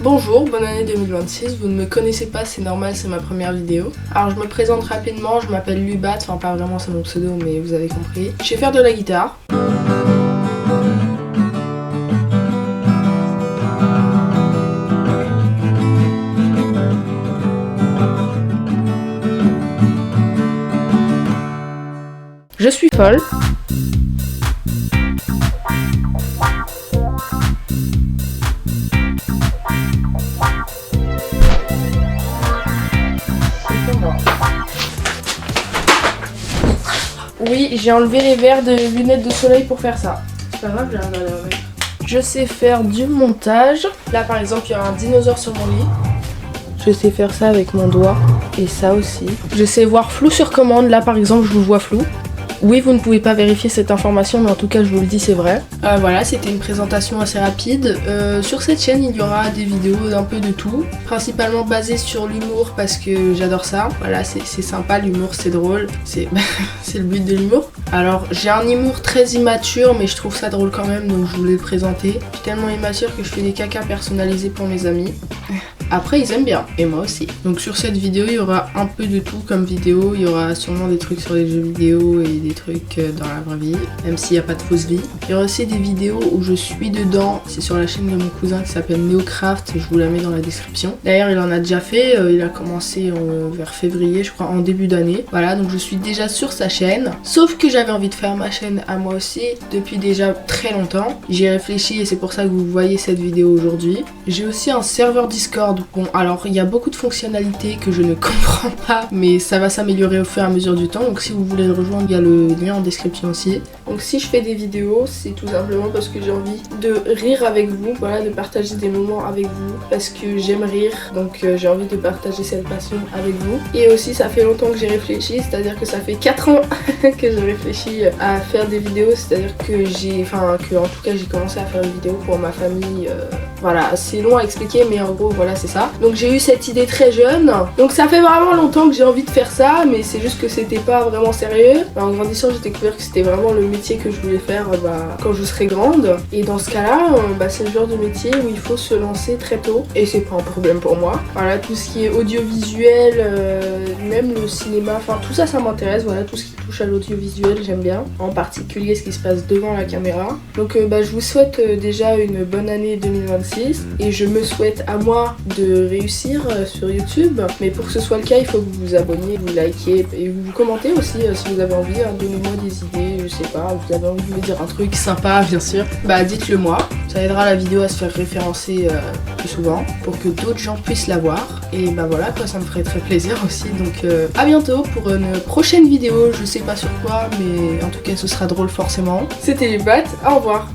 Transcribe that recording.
Bonjour, bonne année 2026, vous ne me connaissez pas, c'est normal, c'est ma première vidéo. Alors je me présente rapidement, je m'appelle Lubat, enfin pas vraiment c'est mon pseudo mais vous avez compris. Je sais faire de la guitare. Je suis folle. Oui, j'ai enlevé les verres de lunettes de soleil pour faire ça. C'est pas grave, j'ai rien à les remettre. Je sais faire du montage. Là par exemple, il y a un dinosaure sur mon lit. Je sais faire ça avec mon doigt. Et ça aussi. Je sais voir flou sur commande. Là par exemple, je vous vois flou. Oui, vous ne pouvez pas vérifier cette information, mais en tout cas, je vous le dis, c'est vrai. Voilà, c'était une présentation assez rapide. Sur cette chaîne, il y aura des vidéos d'un peu de tout, principalement basées sur l'humour parce que j'adore ça. Voilà, c'est sympa, l'humour, c'est drôle, c'est le but de l'humour. Alors, j'ai un humour très immature, mais je trouve ça drôle quand même, donc je voulais le présenter. Je suis tellement immature que je fais des cacas personnalisés pour mes amis. Après, ils aiment bien, et moi aussi. Donc sur cette vidéo, il y aura un peu de tout comme vidéo. Il y aura sûrement des trucs sur les jeux vidéo et des trucs dans la vraie vie, même s'il n'y a pas de fausse vie. Il y aura aussi des vidéos où je suis dedans. C'est sur la chaîne de mon cousin qui s'appelle Neocraft. Je vous la mets dans la description. D'ailleurs, il en a déjà fait. Il a commencé vers février, je crois, en début d'année. Voilà, donc je suis déjà sur sa chaîne. Sauf que j'avais envie de faire ma chaîne à moi aussi depuis déjà très longtemps. J'y ai réfléchi et c'est pour ça que vous voyez cette vidéo aujourd'hui. J'ai aussi un serveur Discord. Bon, alors il y a beaucoup de fonctionnalités que je ne comprends pas, mais ça va s'améliorer au fur et à mesure du temps. Donc si vous voulez le rejoindre, il y a le lien en description aussi. Donc si je fais des vidéos, c'est tout simplement parce que j'ai envie de rire avec vous, voilà, de partager des moments avec vous, parce que j'aime rire, donc j'ai envie de partager cette passion avec vous. Et aussi ça fait longtemps que j'ai réfléchi, c'est-à-dire que ça fait 4 ans que je réfléchis à faire des vidéos, c'est-à-dire que en tout cas j'ai commencé à faire des vidéos pour ma famille. Voilà, c'est long à expliquer, mais en gros voilà, c'est ça. Donc j'ai eu cette idée très jeune, donc ça fait vraiment longtemps que j'ai envie de faire ça, mais c'est juste que c'était pas vraiment sérieux. En grandissant, j'ai découvert que c'était vraiment le métier que je voulais faire quand je serai grande. Et dans ce cas-là, c'est le genre de métier où il faut se lancer très tôt, et c'est pas un problème pour moi. Voilà, tout ce qui est audiovisuel, même le cinéma, enfin tout ça, ça m'intéresse. Voilà, tout ce qui touche à l'audiovisuel, j'aime bien. En particulier ce qui se passe devant la caméra. Donc je vous souhaite déjà une bonne année 2026. Et je me souhaite à moi de réussir sur YouTube, mais pour que ce soit le cas, il faut que vous vous abonniez, vous likez et vous commentez aussi si vous avez envie. Donnez-moi des idées, je sais pas, vous avez envie de me dire un truc sympa bien sûr, dites-le moi, ça aidera la vidéo à se faire référencer plus souvent pour que d'autres gens puissent la voir. Et voilà quoi, ça me ferait très plaisir aussi. Donc à bientôt pour une prochaine vidéo, je sais pas sur quoi, mais en tout cas ce sera drôle forcément. C'était Lubat, au revoir.